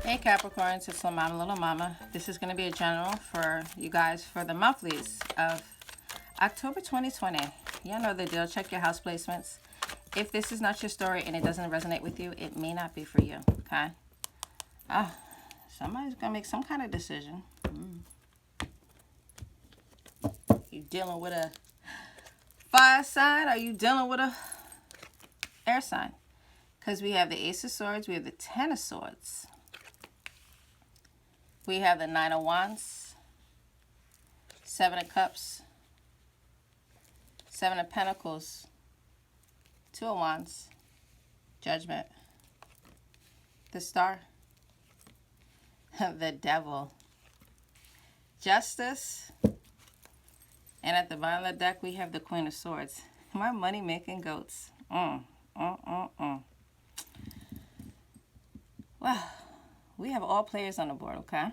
Hey Capricorns, it's LIL'Mama, LILMAMA. This is going to be a general for you guys for the monthlies of October 2020. Y'all know the deal. Check your house placements. If this is not your story and it doesn't resonate with you, it may not be for you, okay? Somebody's going to make some kind of decision. You dealing with a fire sign? Are you dealing with a air sign? Because we have the Ace of Swords, we have the Ten of Swords. We have the Nine of Wands, Seven of Cups, Seven of Pentacles, Two of Wands, Judgment, the Star, the Devil, Justice, and at the bottom of the deck we have the Queen of Swords. My money making goats. Well, we have all players on the board, okay?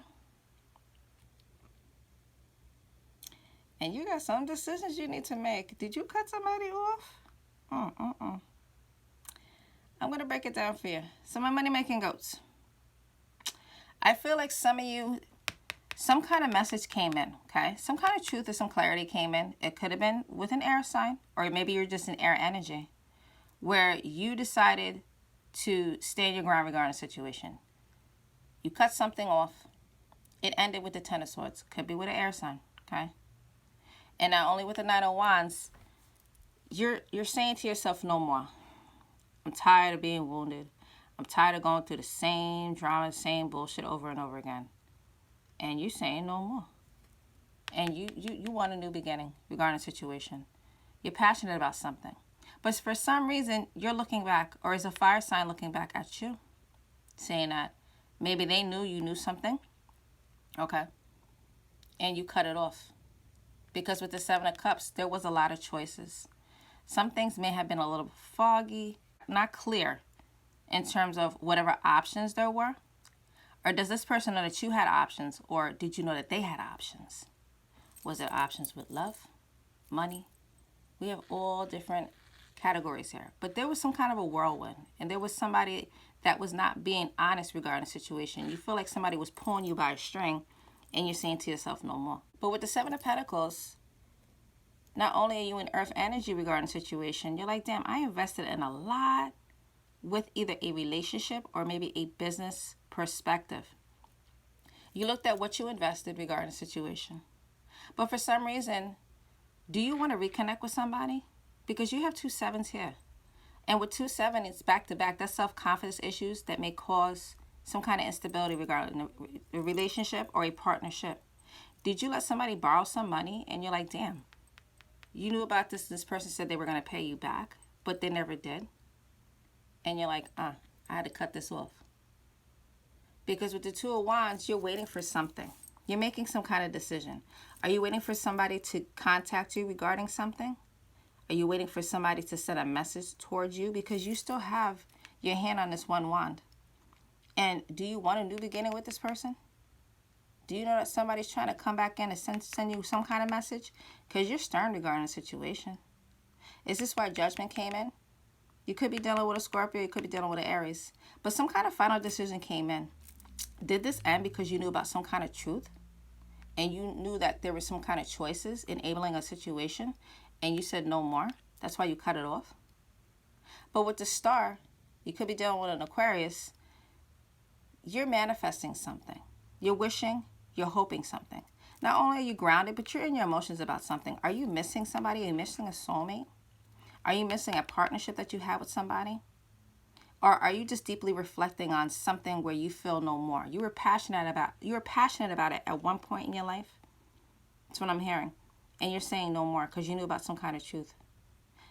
And you got some decisions you need to make. Did you cut somebody off? I'm going to break it down for you. So my money-making goats. I feel like some of you, some kind of message came in, okay? Some kind of truth or some clarity came in. It could have been with an air sign, or maybe you're just an air energy, where you decided to stand your ground regarding a situation. You cut something off. It ended with the Ten of Swords. Could be with an air sign, okay? And not only with the Nine of Wands, you're saying to yourself, no more. I'm tired of being wounded. I'm tired of going through the same drama, same bullshit over and over again. And you're saying no more. And you want a new beginning regarding a situation. You're passionate about something. But for some reason, you're looking back, or is a fire sign looking back at you, saying that maybe they knew you knew something, okay, and you cut it off. Because with the Seven of Cups, there was a lot of choices. Some things may have been a little foggy, not clear in terms of whatever options there were. Or does this person know that you had options, or did you know that they had options? Was there options with love, money? We have all different categories here. But there was some kind of a whirlwind, and there was somebody that was not being honest regarding the situation. You feel like somebody was pulling you by a string, and you're saying to yourself, no more. But with the Seven of Pentacles, not only are you in earth energy regarding the situation, you're like, damn, I invested in a lot with either a relationship or maybe a business perspective. You looked at what you invested regarding the situation. But for some reason, do you want to reconnect with somebody? Because you have two sevens here. And with 2-7, it's back-to-back. That's self-confidence issues that may cause some kind of instability regarding a relationship or a partnership. Did you let somebody borrow some money and you're like, damn, you knew about this. This person said they were going to pay you back, but they never did. And you're like, I had to cut this off. Because with the Two of Wands, you're waiting for something. You're making some kind of decision. Are you waiting for somebody to contact you regarding something? Are you waiting for somebody to send a message towards you? Because you still have your hand on this one wand. And do you want a new beginning with this person? Do you know that somebody's trying to come back in and send you some kind of message? Because you're stern regarding the situation. Is this why Judgment came in? You could be dealing with a Scorpio. You could be dealing with an Aries. But some kind of final decision came in. Did this end because you knew about some kind of truth? And you knew that there were some kind of choices enabling a situation? And you said no more? That's why you cut it off? But with the Star, you could be dealing with an Aquarius. You're manifesting something. You're wishing, you're hoping something. Not only are you grounded, but you're in your emotions about something. Are you missing somebody? Are you missing a soulmate? Are you missing a partnership that you have with somebody? Or are you just deeply reflecting on something where you feel no more? You were passionate about it at one point in your life. That's what I'm hearing. And you're saying no more because you knew about some kind of truth.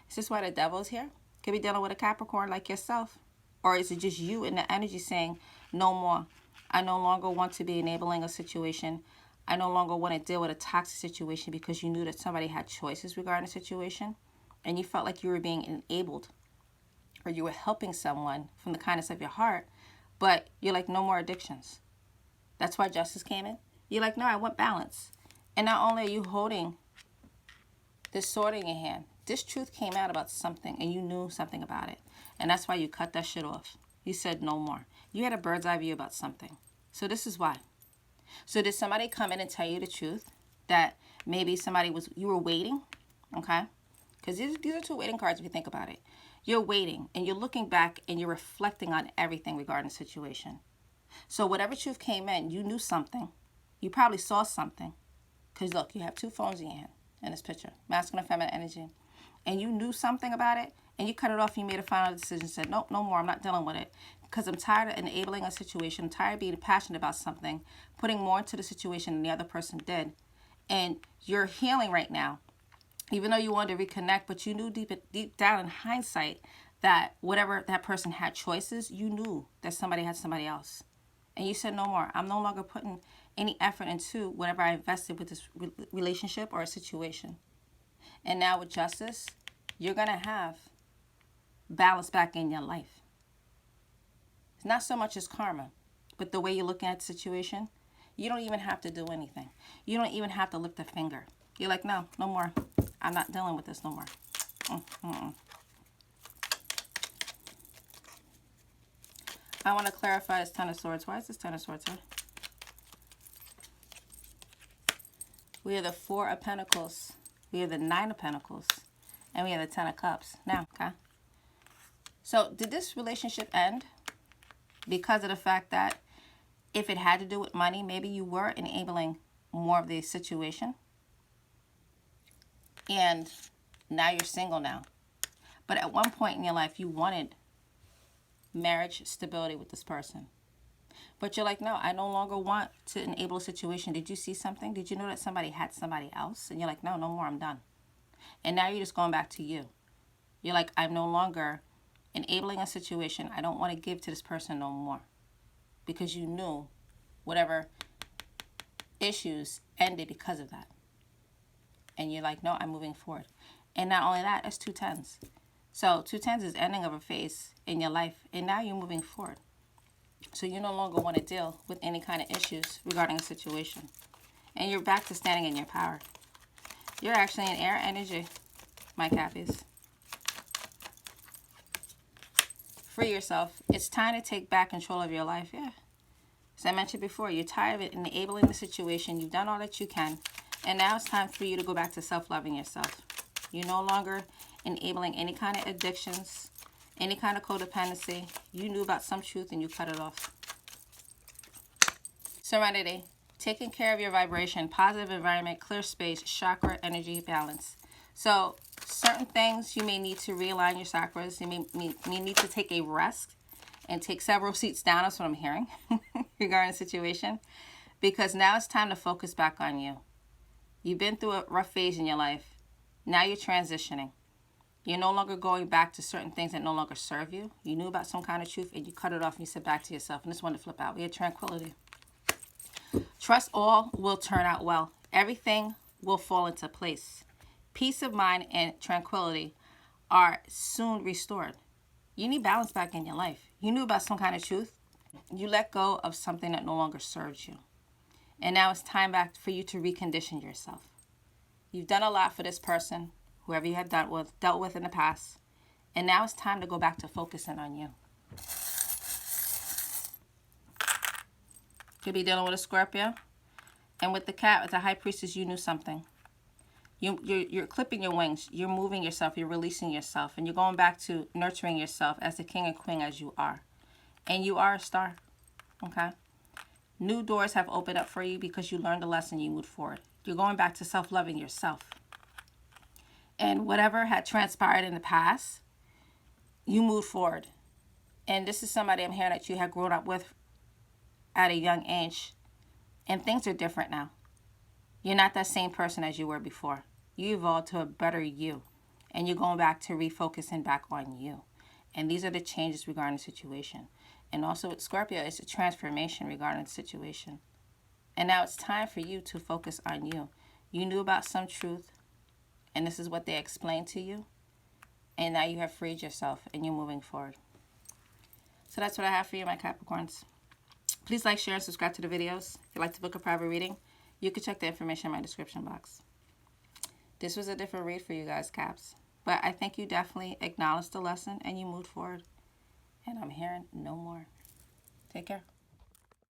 Is this why the Devil is here? Could be dealing with a Capricorn like yourself. Or is it just you in the energy saying no more? I no longer want to be enabling a situation. I no longer want to deal with a toxic situation because you knew that somebody had choices regarding the situation. And you felt like you were being enabled. Or you were helping someone from the kindness of your heart. But you're like, no more addictions. That's why Justice came in. You're like, no, I want balance. And not only are you holding this sword in your hand, this truth came out about something and you knew something about it. And that's why you cut that shit off. You said no more. You had a bird's eye view about something. So this is why. So did somebody come in and tell you the truth that maybe you were waiting, okay? Because these are two waiting cards if you think about it. You're waiting and you're looking back and you're reflecting on everything regarding the situation. So whatever truth came in, you knew something. You probably saw something. Because look, you have two phones in your hand in this picture. Masculine and feminine energy. And you knew something about it and you cut it off. You made a final decision. Said, nope, no more. I'm not dealing with it. Because I'm tired of enabling a situation. I'm tired of being passionate about something. Putting more into the situation than the other person did. And you're healing right now. Even though you wanted to reconnect, but you knew deep down in hindsight that whatever that person had choices, you knew that somebody had somebody else. And you said, no more. I'm no longer putting any effort into whatever I invested with this relationship or a situation. And now with justice, you're going to have balance back in your life. It's not so much as karma, but the way you're looking at the situation, you don't even have to do anything. You don't even have to lift a finger. You're like, no more. I'm not dealing with this no more. I want to clarify this Ten of Swords. Why is this Ten of Swords here? We have the Four of Pentacles. We have the Nine of Pentacles. And we have the Ten of Cups. Now, okay? So, did this relationship end because of the fact that if it had to do with money, maybe you were enabling more of the situation? And now you're single now. But at one point in your life, you wanted marriage stability with this person. But you're like, no, I no longer want to enable a situation. Did you see something? Did you know that somebody had somebody else? And you're like, no more, I'm done. And now you're just going back to you. You're like, I'm no longer enabling a situation. I don't want to give to this person no more. Because you knew whatever issues ended because of that. And you're like, no, I'm moving forward. And not only that, it's 2 tens. So 2 tens is ending of a phase in your life. And now you're moving forward. So you no longer want to deal with any kind of issues regarding a situation. And you're back to standing in your power. You're actually in air energy, my Cappies. Free yourself. It's time to take back control of your life. Yeah. As I mentioned before, you're tired of it enabling the situation. You've done all that you can. And now it's time for you to go back to self-loving yourself. You're no longer enabling any kind of addictions, any kind of codependency. You knew about some truth and you cut it off. Serenity. Taking care of your vibration, positive environment, clear space, chakra, energy, balance. So certain things you may need to realign your chakras. You may need to take a rest and take several seats down. That's what I'm hearing regarding the situation. Because now it's time to focus back on you. You've been through a rough phase in your life. Now you're transitioning. You're no longer going back to certain things that no longer serve you. You knew about some kind of truth and you cut it off and you said back to yourself. And this one to flip out. We had tranquility. Trust all will turn out well. Everything will fall into place. Peace of mind and tranquility are soon restored. You need balance back in your life. You knew about some kind of truth. You let go of something that no longer serves you. And now it's time back for you to recondition yourself. You've done a lot for this person, whoever you have dealt with in the past. And now it's time to go back to focusing on you. Could be dealing with a Scorpio. And with the cat, with the High Priestess, you knew something. You're clipping your wings. You're moving yourself. You're releasing yourself. And you're going back to nurturing yourself as the king and queen as you are. And you are a star. Okay? New doors have opened up for you because you learned a lesson. You moved forward. You're going back to self-loving yourself. And whatever had transpired in the past, you moved forward. And this is somebody I'm hearing that you had grown up with at a young age. And things are different now. You're not that same person as you were before. You evolved to a better you. And you're going back to refocusing back on you. And these are the changes regarding the situation. And also with Scorpio, it's a transformation regarding the situation. And now it's time for you to focus on you. You knew about some truth. And this is what they explained to you. And now you have freed yourself and you're moving forward. So that's what I have for you, my Capricorns. Please like, share, and subscribe to the videos. If you'd like to book a private reading, you can check the information in my description box. This was a different read for you guys, Caps. But I think you definitely acknowledged the lesson and you moved forward. And I'm hearing no more. Take care.